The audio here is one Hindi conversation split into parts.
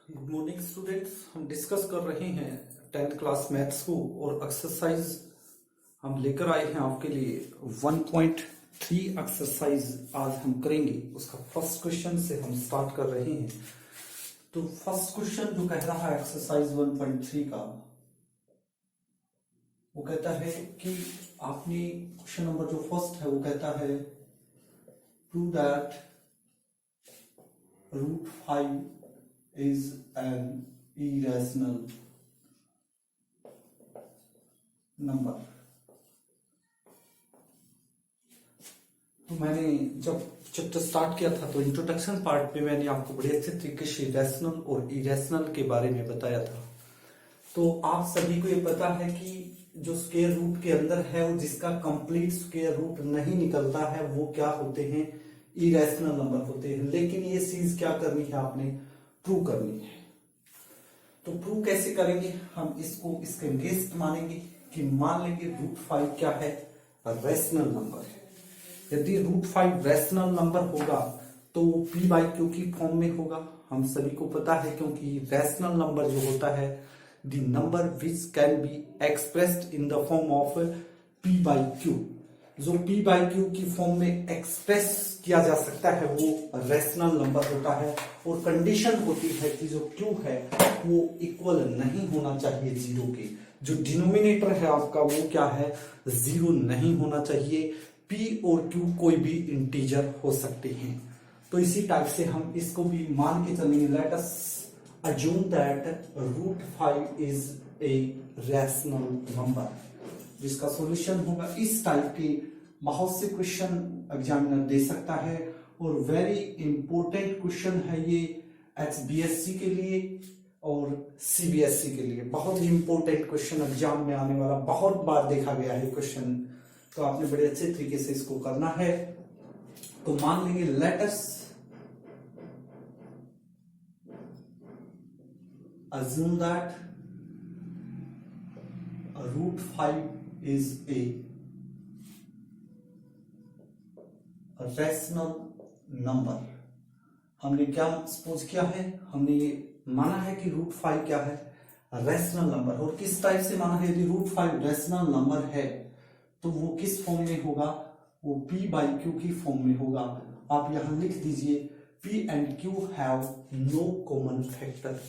Good morning students. हम डिस्कस कर रहे हैं 10th क्लास मैथ्स को और एक्सरसाइज हम लेकर आए हैं आपके लिए 1.3 एक्सरसाइज आज हम करेंगे। उसका फर्स्ट क्वेश्चन से हम स्टार्ट कर रहे हैं। तो फर्स्ट क्वेश्चन जो कह रहा है एक्सरसाइज 1.3 का, वो कहता है कि आपने क्वेश्चन नंबर जो फर्स्ट है वो कहता है prove that √5 is an irrational number। तो मैंने जब चैप्टर स्टार्ट किया था तो इंट्रोडक्शन पार्ट में मैंने आपको बड़े अच्छे तरीके से रैशनल और इरेशनल के बारे में बताया था। तो आप सभी को ये पता है कि जो स्क्वायर रूट के अंदर है और जिसका कंप्लीट स्क्वायर रूट नहीं निकलता है वो क्या होते हैं, इरेशनल नंबर होते हैं। लेकिन ये चीज क्या करनी है, आपने प्रूव करनी है। तो प्रूव कैसे करेंगे, हम इसको इसके अगेंस्ट मानेंगे कि मान लेंगे √5 क्या है, रैशनल नंबर है। यदि √5 रैशनल नंबर होगा तो वो p/q की फॉर्म में होगा। हम सभी को पता है क्योंकि रैशनल नंबर जो होता है the number which can be expressed in the form of p/q, जो p/q की फॉर्म में एक्सप्रेस किया जा सकता है वो रैशनल नंबर होता है। और कंडीशन होती है कि जो q है वो इक्वल नहीं होना चाहिए 0 के। जो डिनोमिनेटर है आपका वो क्या है, 0 नहीं होना चाहिए। p और q कोई भी इंटीजर हो सकते हैं। तो इसी टाइप से हम इसको भी मान के चलेंगे। Let us assume that √5 is a rational number, जिसका सॉल्यूशन होगा इस टाइप के बहुत से क्वेश्चन एग्जामिनर दे सकता है। और वेरी इंपॉर्टेंट क्वेश्चन है ये HBSC के लिए और CBSE के लिए। बहुत ही इंपॉर्टेंट क्वेश्चन एग्जाम में आने वाला, बहुत बार देखा गया है क्वेश्चन। तो आपने बड़े अच्छे तरीके से इसको करना है। तो मान लेंगे let us assume that √5 is a rational number. हमने क्या सपोज किया है, हमने ये माना है कि √5 क्या है, रैशनल नंबर। और किस टाइप से माना है, यदि √5 रैशनल नंबर है तो वो किस फॉर्म में होगा, वो p/q की फॉर्म में होगा। आप यहां लिख दीजिए p and q have no common factor.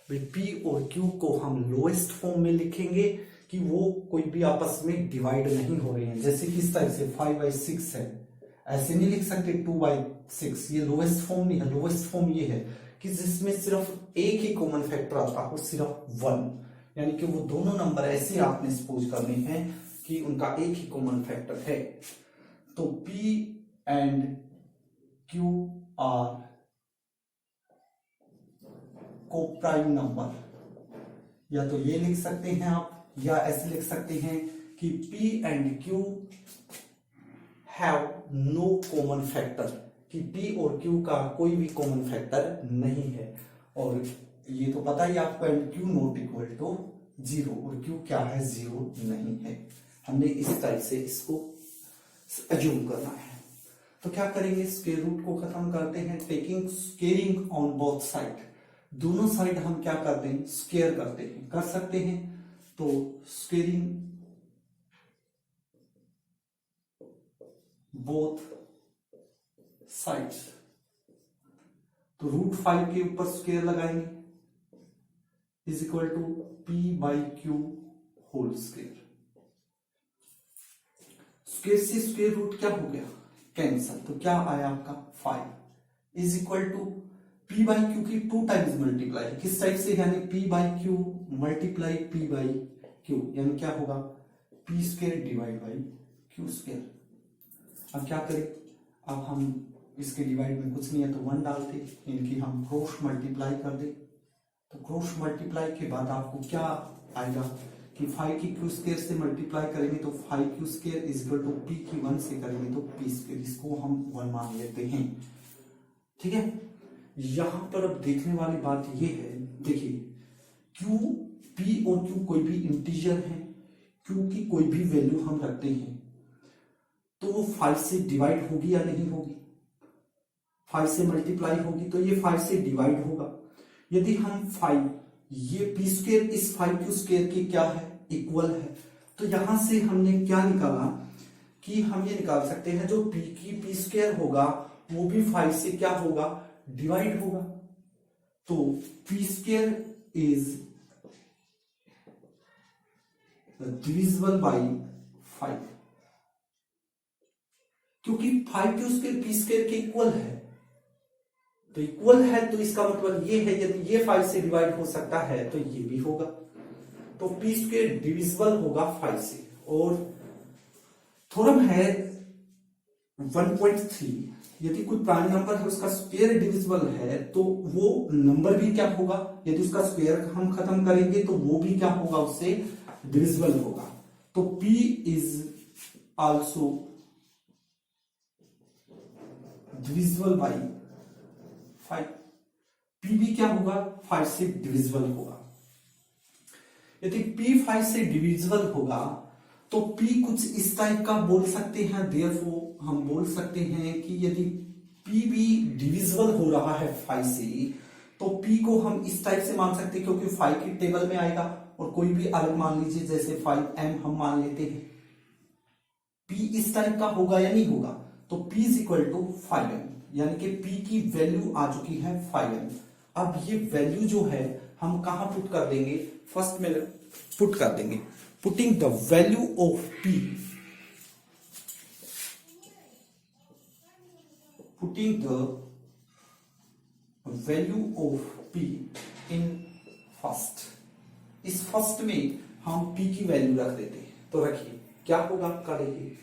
p और q को हम लोएस्ट फॉर्म में लिखेंगे कि वो कोई भी आपस में डिवाइड नहीं हो रहे हैं। जैसे किस टाइप से 5/6 है, ऐसे नहीं लिख सकते 2/6, ये लोएस्ट फॉर्म नहीं है। लोएस्ट फॉर्म ये है कि जिसमें सिर्फ एक ही कॉमन फैक्टर आता है, सिर्फ 1, यानी कि वो दोनों नंबर ऐसे आपने सपोज करने हैं कि उनका एक ही कॉमन फैक्टर है। तो p and q are coprime number, या तो ये लिख सकते हैं आप, या ऐसे लिख सकते हैं कि p and q have no common factor, कि p और q का कोई भी कॉमन फैक्टर नहीं है। और ये तो पता ही आपको, and q not equal to 0, और q क्या है, 0 नहीं है। हमने इस टाइप से इसको अज्यूम करना है। तो क्या करेंगे, स्क्वायर रूट को खत्म करते हैं, taking squaring on both side. दोनों साइड हम क्या करते हैं, स्क्वायर करते हैं, कर सकते हैं। तो स्क्वेयरिंग बोथ साइड्स, तो √5 के ऊपर स्क्वायर लगाएंगे is equal to p/q whole square. Square से स्क्वायर रूट क्या हो गया, कैंसल। तो क्या आया आपका 5 इज इक्वल टू p/q की 2 टाइम्स मल्टीप्लाई, किस टाइप से, यानी p/q मल्टीप्लाई p/q, यानी क्या होगा p² डिवाइड बाई q²। अब क्या करें, अब हम इसके डिवाइड में कुछ नहीं है तो 1 डालते, इनकी हम क्रॉस मल्टीप्लाई कर दे। तो क्रॉस मल्टीप्लाई के बाद आपको क्या आएगा कि 5 की q² से मल्टीप्लाई करेंगे तो 5q² is equal to p की 1 से करेंगे तो p², इसको हम 1 मान लेते हैं। ठीक है, यहां पर अब देखने वाली बात ये है, देखिए q, p और q कोई भी इंटीजर है, q की कोई भी वैल्यू हम रखते हैं तो वो 5 से डिवाइड होगी या नहीं होगी, 5 से मल्टीप्लाई होगी तो ये 5 से डिवाइड होगा। यदि हम 5 ये पी स्क्वेयर इस 5q² की क्या है इक्वल है, तो यहां से हमने क्या निकाला कि हम ये निकाल सकते हैं जो p की पी स्क्वेयर होगा वो भी 5 से क्या होगा डिवाइड होगा। तो P square is divisible by 5, क्योंकि 5q² पी स्क्वेयर के इक्वल है, तो इक्वल है तो इसका मतलब ये है यदि ये 5 से डिवाइड हो सकता है तो ये भी होगा, तो पी स्क्वेयर डिविजिबल होगा 5 से। और थ्योरम है 1.3, यदि कोई प्राइम नंबर है उसका स्क्वायर डिविजिबल है तो वो नंबर भी क्या होगा, यदि उसका स्क्वायर हम खत्म करेंगे तो वो भी क्या होगा उससे डिविजिबल होगा। तो p is also divisible by 5, p भी क्या होगा 5 से डिविजिबल होगा। यदि p 5 से डिविजिबल होगा तो p कुछ इस टाइप का बोल सकते हैं, देयरफॉर हम बोल सकते हैं कि यदि p भी डिविजिबल हो रहा है 5 से तो p को हम इस टाइप से मान सकते हैं, क्योंकि 5 की टेबल में आएगा और कोई भी अलग मान लीजिए जैसे 5m हम मान लेते हैं, p इस टाइप का होगा या नहीं होगा, तो p is equal to 5m, यानी कि p की वैल्यू आ चुकी है 5m। अब ये वैल्यू जो है हम कहां पुट कर देंगे, फर्स्ट में पुट कर देंगे, putting the value of p, putting the value of p in first, इस फर्स्ट में हम p की वैल्यू रख देते हैं, तो रखिए क्या होगा आपका, देखिए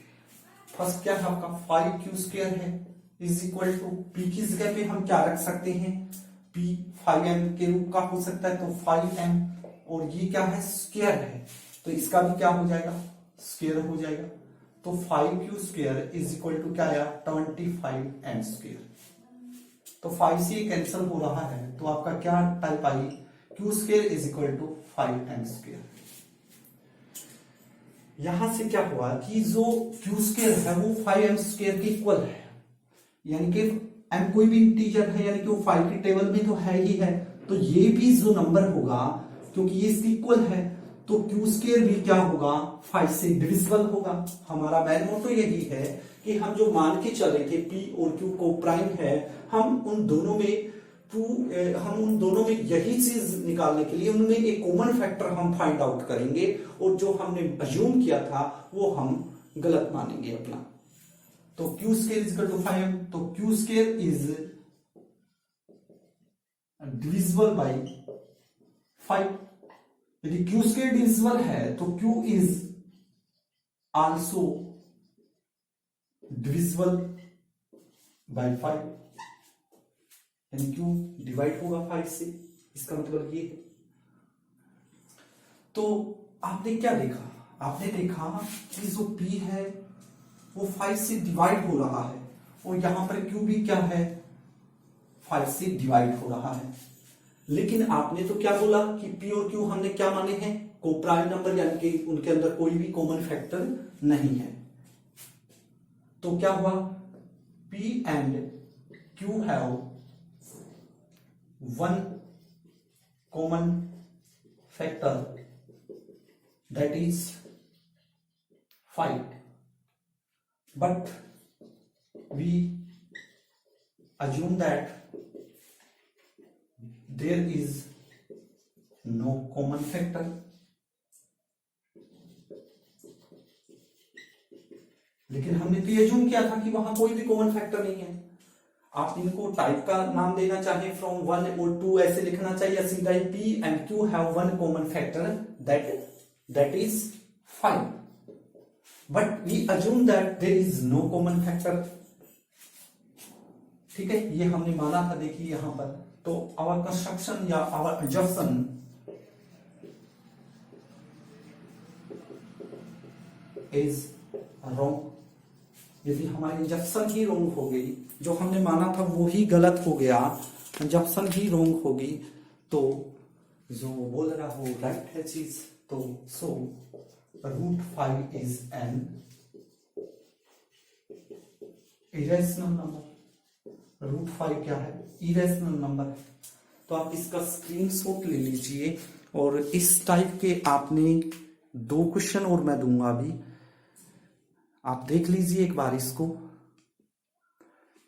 फर्स्ट क्या है आपका 5q² है इज इक्वल टू p की जगह पे हम क्या रख सकते हैं, p 5m के रूप का हो सकता है तो 5m, और ये क्या है स्क्वायर है तो इसका भी क्या हो जाएगा स्क्वायर हो जाएगा, तो 5q² इज इक्वल टू क्या आया 25m², तो 5 से कैंसिल हो रहा है तो आपका क्या टाइप आई q² is equal to 5m²। यहां से क्या हुआ कि जो q² है वो 5m² के इक्वल है, यानी कि m कोई भी इंटीजर है यानी कि वो 5 की टेबल में तो है ही है, तो ये भी जो नंबर होगा क्योंकि ये इसके इक्वल है तो q² भी क्या होगा 5 से डिविजिबल होगा। हमारा मेन मोटो यही है कि हम जो मान के चले थे p और q को प्राइम है, हम उन दोनों में यही चीज निकालने के लिए उनमें एक कॉमन फैक्टर हम फाइंड आउट करेंगे, और जो हमने अज्यूम किया था वो हम गलत मानेंगे अपना। तो q² is equal to 5m, तो q² इज डिविजिबल बाई 5, यदि q² डिविजिबल है तो q is also divisible by 5, यानी q डिवाइड होगा 5 से, इसका मतलब ये है। तो आपने क्या देखा, आपने देखा कि जो p है वो 5 से डिवाइड हो रहा है और यहां पर q भी क्या है 5 से डिवाइड हो रहा है, लेकिन आपने तो क्या बोला कि p और q हमने क्या माने हैं को प्राइम नंबर, यानी कि उनके अंदर कोई भी कॉमन फैक्टर नहीं है। तो क्या हुआ p and q have one common factor, that is 5, but we assume that there is no common factor, लेकिन हमने तो ये assume किया था कि वहां कोई भी कॉमन फैक्टर नहीं है। आप इनको टाइप का नाम देना चाहे फ्रॉम 1 और 2 ऐसे लिखना चाहिए, सीधा p and q have one common factor that is 5, but we assume that there is no common factor. ठीक है, ये हमने माना था, देखिए यहां पर। तो आवर कंस्ट्रक्शन या आवर अजम्पशन इज रॉन्ग। यदि हमारी इंजेक्शन ही रॉन्ग हो गई, जो हमने माना था वो ही गलत हो गया, इंजेक्शन ही रॉन्ग होगी, तो जो बोल रहा हो राइट है चीज, तो सो √5 इज एन इरेशनल नंबर। √5 क्या है, इरेशनल नंबर है। तो आप इसका स्क्रीनशॉट ले लीजिए। और इस टाइप के आपने 2 क्वेश्चन और मैं दूंगा अभी, आप देख लीजिए एक बार इसको।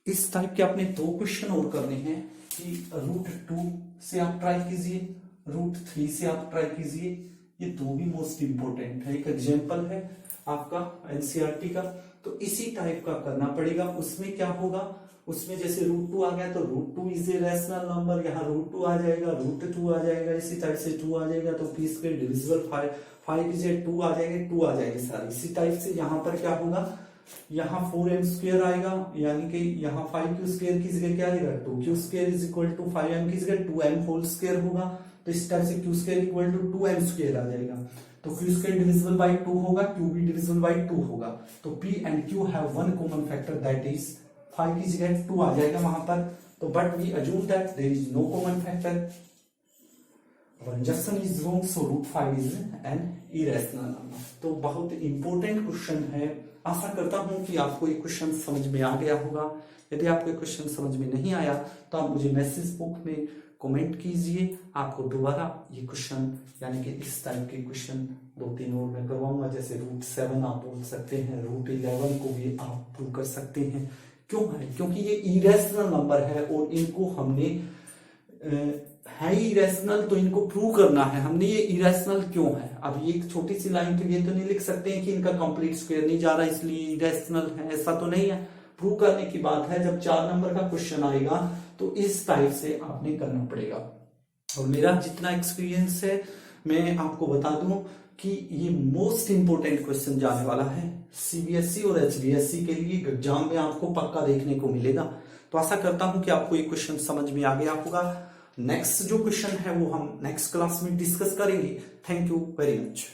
इस टाइप के आपने 2 क्वेश्चन और करने हैं कि √2 से आप ट्राई कीजिए, √3 से आप ट्राई कीजिए। ये 2 भी मोस्ट इंपोर्टेंट है। एक एग्जाम्पल है आपका एनसीईआरटी का, तो इसी टाइप का करना पड़ेगा। उसमें क्या होगा, उसमें जैसे √2 आ गया तो √2 इज ए रैशनल नंबर, यहाँ √2 आ जाएगा, √2 आ जाएगा, इसी टाइप से 2 आ जाएगा तो p² डिविजिबल 5 इज 2 आ जाएगा, 2 आ जाएगी सारी। इसी टाइप से यहाँ पर क्या होगा, यहाँ 4m² आएगा, यानी कि यहाँ 5q² की जगह क्या आएगा 2q² is equal to 5m की जगह 2m² होगा। तो इस टाइप से q² इक्वल टू 2m² आ जाएगा। तो q² डिविजिबल बाई 2 होगा, q भी डिविजिबल बाई 2 होगा। तो p and q have one common factor that is 5 की जगह 2 आ जाएगा वहां पर। तो but we assume that there is no common factor, conjunction is wrong, so √5 is an irrational number. तो बहुत इंपॉर्टेंट क्वेश्चन है। आशा करता हूं कि आपको ये क्वेश्चन समझ में आ गया होगा। यदि आपको क्वेश्चन समझ में नहीं आया तो आप मुझे मैसेज बॉक्स में कमेंट कीजिए, आपको दोबारा ये क्वेश्चन यानी कि इस टाइप के क्वेश्चन 2-3 और मैं करवाऊंगा। जैसे √7 आप बोल सकते हैं, √11 को भी आप प्रूव कर सकते हैं। क्यों है, क्योंकि ये इरेशनल नंबर है और इनको हमने है इरेशनल, तो इनको प्रूव करना है हमने ये इरेशनल क्यों है। अब ये एक छोटी सी लाइन तो ये तो नहीं लिख सकते हैं कि इनका कंप्लीट स्क्वायर नहीं जा रहा इसलिए इरेशनल है, ऐसा तो नहीं है। प्रूव करने की बात है, जब 4 नंबर का क्वेश्चन आएगा तो इस टाइप से आपने करना पड़ेगा। और मेरा जितना एक्सपीरियंस है मैं आपको बता दूं कि ये मोस्ट इंपोर्टेंट क्वेश्चन जाने वाला है सीबीएसई और एचडीएससी के लिए एग्जाम में, आपको पक्का देखने को मिलेगा। तो आशा करता हूं कि आपको ये क्वेश्चन समझ में आ गया होगा। नेक्स्ट जो क्वेश्चन है वो हम नेक्स्ट क्लास में डिस्कस करेंगे। Thank you very much.